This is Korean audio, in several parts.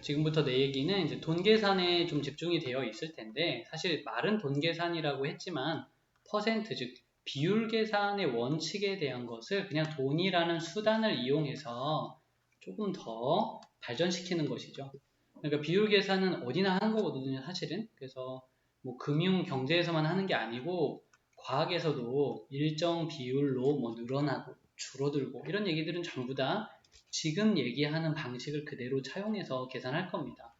지금부터 내 얘기는 이제 돈 계산에 좀 집중이 되어 있을 텐데, 사실 말은 돈 계산이라고 했지만 퍼센트, 즉 비율 계산의 원칙에 대한 것을 그냥 돈이라는 수단을 이용해서 조금 더 발전시키는 것이죠. 그러니까 비율 계산은 어디나 하는 거거든요, 사실은. 그래서 뭐 금융 경제에서만 하는 게 아니고 과학에서도 일정 비율로 뭐 늘어나고 줄어들고 이런 얘기들은 전부 다 지금 얘기하는 방식을 그대로 차용해서 계산할 겁니다.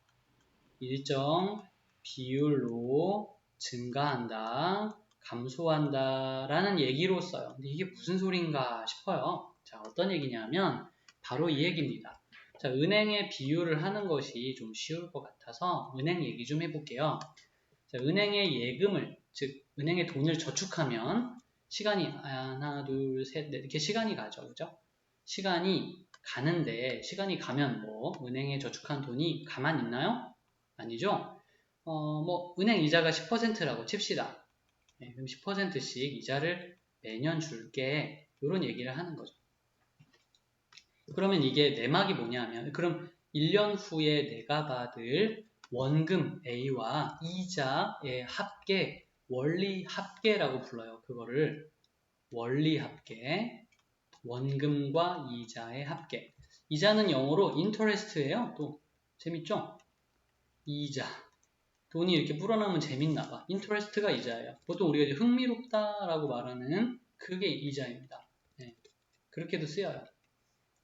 일정 비율로 증가한다, 감소한다 라는 얘기로 써요. 근데 이게 무슨 소린가 싶어요. 자, 어떤 얘기냐면 바로 이 얘기입니다. 자, 은행의 비율을 하는 것이 좀 쉬울 것 같아서 은행 얘기 좀 해볼게요. 자, 은행의 예금을, 즉 은행에 돈을 저축하면 시간이 하나, 둘, 셋, 넷 이렇게 시간이 가죠. 그죠? 시간이 가는데 시간이 가면 뭐 은행에 저축한 돈이 가만 있나요? 아니죠? 뭐 은행 이자가 10%라고 칩시다. 네, 그럼 10%씩 이자를 매년 줄게 이런 얘기를 하는 거죠. 그러면 이게 내막이 뭐냐면 그럼 1년 후에 내가 받을 원금 A와 이자의 합계, 원리 합계라고 불러요. 그거를 원리 합계, 원금과 이자의 합계. 이자는 영어로 interest예요. 또 재밌죠? 이자. 돈이 이렇게 불어나면 재밌나봐. interest가 이자예요. 보통 우리가 이제 흥미롭다라고 말하는 그게 이자입니다. 네. 그렇게도 쓰여요.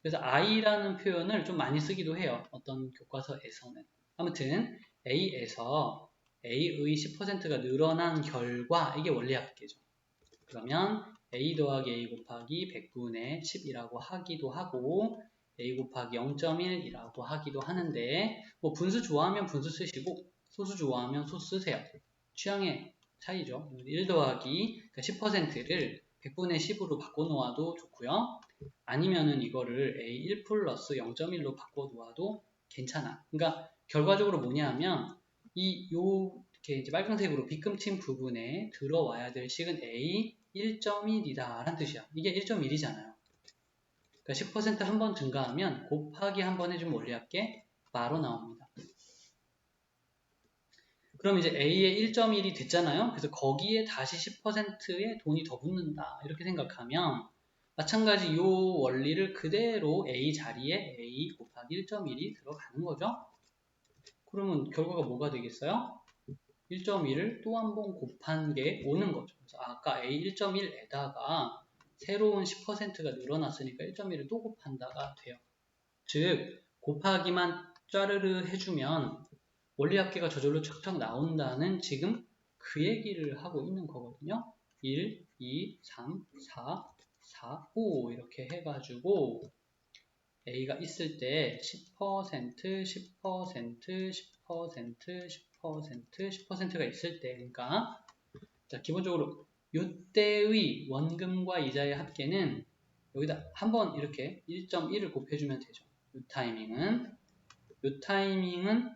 그래서 I라는 표현을 좀 많이 쓰기도 해요. 어떤 교과서에서는. 아무튼 A에서 A의 10%가 늘어난 결과 이게 원리합계죠. 그러면 A 더하기 A 곱하기 100분의 10이라고 하기도 하고 A 곱하기 0.1이라고 하기도 하는데 뭐 분수 좋아하면 분수 쓰시고 소수 좋아하면 소수 쓰세요. 취향의 차이죠. 1 더하기 10%를 100분의 10으로 바꿔놓아도 좋고요. 아니면은 이거를 A1 플러스 0.1로 바꿔놓아도 괜찮아. 그러니까 결과적으로 뭐냐 하면 이렇게 이제 빨간색으로 빗금친 부분에 들어와야 될 식은 A 1.1이다 라는 뜻이야. 이게 1.1이잖아요. 그러니까 10% 한 번 증가하면 곱하기 한 번 해주면 원리합계 바로 나옵니다. 그럼 이제 A의 1.1이 됐잖아요. 그래서 거기에 다시 10%의 돈이 더 붙는다. 이렇게 생각하면 마찬가지 이 원리를 그대로 A 자리에 A 곱하기 1.1이 들어가는 거죠. 그러면 결과가 뭐가 되겠어요? 1.1을 또 한 번 곱한 게 오는 거죠. 그래서 아까 A 1.1에다가 새로운 10%가 늘어났으니까 1.1을 또 곱한다가 돼요. 즉 곱하기만 짜르르 해주면 원리합계가 저절로 척척 나온다는 지금 그 얘기를 하고 있는 거거든요. 1, 2, 3, 4, 4, 5 이렇게 해가지고 A가 있을 때 10%, 10%, 10%, 10%, 10%가 있을 때 그러니까 자, 기본적으로 이때의 원금과 이자의 합계는 여기다 한번 이렇게 1.1을 곱해주면 되죠. 이 타이밍은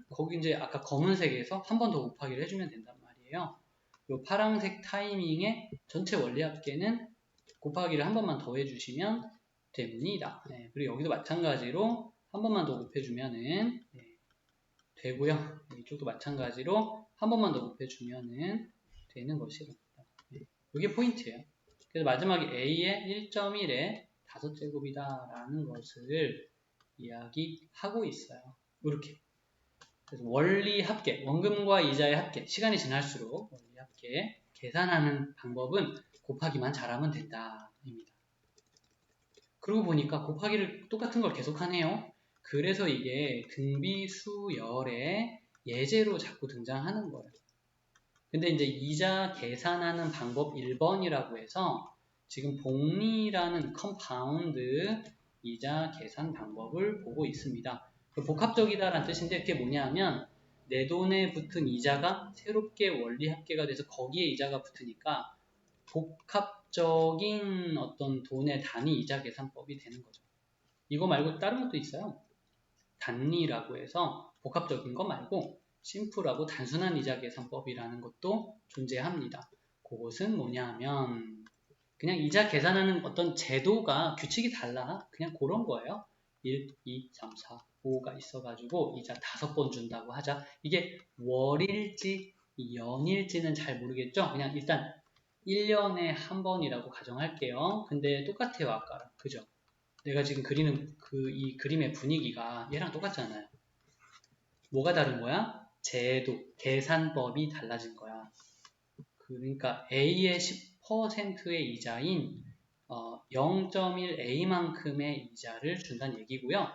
거기 이제 아까 검은색에서 한 번 더 곱하기를 해주면 된단 말이에요. 이 파란색 타이밍의 전체 원리 합계는 곱하기를 한 번만 더 해주시면 됩니다. 네, 그리고 여기도 마찬가지로 한 번만 더 곱해주면은 되고요. 이쪽도 마찬가지로 한 번만 더 곱해주면은 되는 것이랍니다. 네, 이게 포인트예요. 그래서 마지막에 A의 1.1의 5제곱이다 라는 것을 이야기하고 있어요. 이렇게. 그래서 원리 합계, 원금과 이자의 합계, 시간이 지날수록 원리 합계 계산하는 방법은 곱하기만 잘하면 된다. 입니다. 그러고 보니까 곱하기를 똑같은 걸 계속하네요. 그래서 이게 등비수열의 예제로 자꾸 등장하는 거예요. 근데 이제 이자 계산하는 방법 1번이라고 해서 지금 복리라는 컴파운드 이자 계산 방법을 보고 있습니다. 복합적이다라는 뜻인데 그게 뭐냐 하면 내 돈에 붙은 이자가 새롭게 원리 합계가 돼서 거기에 이자가 붙으니까 복합적인 어떤 돈의 단위 이자 계산법이 되는 거죠. 이거 말고 다른 것도 있어요. 단리라고 해서 복합적인 거 말고 심플하고 단순한 이자 계산법이라는 것도 존재합니다. 그것은 뭐냐 하면 그냥 이자 계산하는 어떤 제도가 규칙이 달라. 그냥 그런 거예요. 1, 2, 3, 4, 5가 있어가지고 이자 5번 준다고 하자. 이게 월일지 연일지는 잘 모르겠죠? 그냥 일단 1년에 한 번이라고 가정할게요. 근데 똑같아요, 아까랑. 그죠? 내가 지금 그리는 이 그림의 분위기가 얘랑 똑같잖아요. 뭐가 다른 거야? 제도, 계산법이 달라진 거야. 그러니까 A의 10%의 이자인 0.1A만큼의 이자를 준다는 얘기고요.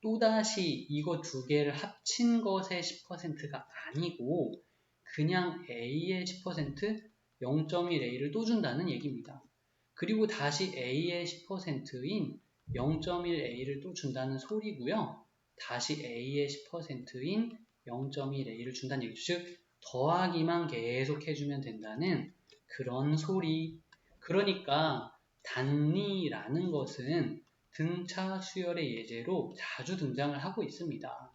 또다시 이거 두 개를 합친 것의 10%가 아니고 그냥 A의 10%, 0.1A를 또 준다는 얘기입니다. 그리고 다시 A의 10%인 0.1A를 또 준다는 소리고요. 다시 A의 10%인 0.1A를 준다는 얘기죠. 즉 더하기만 계속 해주면 된다는 그런 소리. 그러니까 단리라는 것은 등차 수열의 예제로 자주 등장을 하고 있습니다.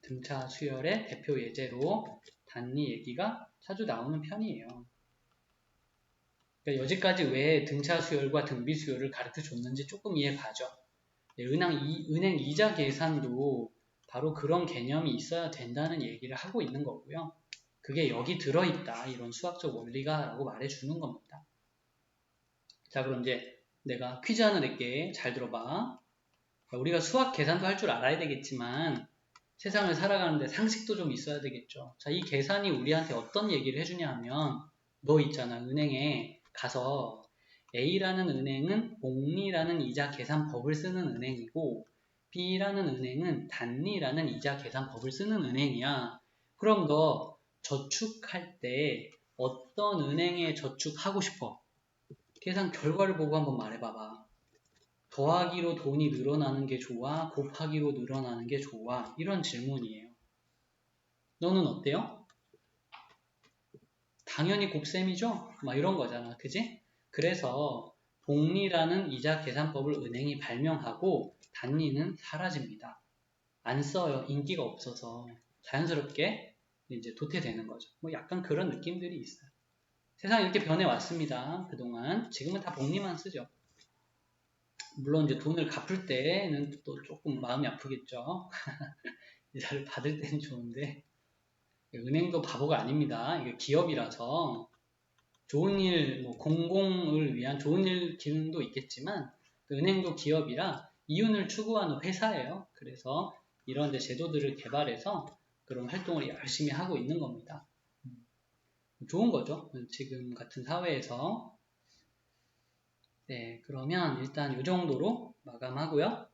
등차 수열의 대표 예제로 단리 얘기가 자주 나오는 편이에요. 그러니까 여기까지 왜 등차 수열과 등비 수열을 가르쳐 줬는지 조금 이해 가죠. 은행 이자 계산도 바로 그런 개념이 있어야 된다는 얘기를 하고 있는 거고요. 그게 여기 들어있다. 이런 수학적 원리가 라고 말해주는 겁니다. 자, 그럼 이제 내가 퀴즈 하나 낼게. 잘 들어봐. 우리가 수학 계산도 할 줄 알아야 되겠지만 세상을 살아가는데 상식도 좀 있어야 되겠죠. 자, 이 계산이 우리한테 어떤 얘기를 해주냐 하면 너 있잖아. 은행에 가서 A라는 은행은 복리라는 이자 계산법을 쓰는 은행이고 B라는 은행은 단리라는 이자 계산법을 쓰는 은행이야. 그럼 너 저축할 때 어떤 은행에 저축하고 싶어? 계산 결과를 보고 한번 말해봐봐. 더하기로 돈이 늘어나는 게 좋아? 곱하기로 늘어나는 게 좋아? 이런 질문이에요. 너는 어때요? 당연히 곱셈이죠? 막 이런 거잖아. 그지? 그래서 복리라는 이자 계산법을 은행이 발명하고 단리는 사라집니다. 안 써요. 인기가 없어서. 자연스럽게 이제 도태되는 거죠. 뭐 약간 그런 느낌들이 있어요. 세상이 이렇게 변해왔습니다. 그동안. 지금은 다 복리만 쓰죠. 물론 이제 돈을 갚을 때는 또 조금 마음이 아프겠죠. 이자를 받을 때는 좋은데 은행도 바보가 아닙니다. 이게 기업이라서 좋은 일, 뭐 공공을 위한 좋은 일 기능도 있겠지만 은행도 기업이라 이윤을 추구하는 회사예요. 그래서 이런 제도들을 개발해서 그런 활동을 열심히 하고 있는 겁니다. 좋은 거죠. 지금 같은 사회에서. 네, 그러면 일단 이 정도로 마감하고요.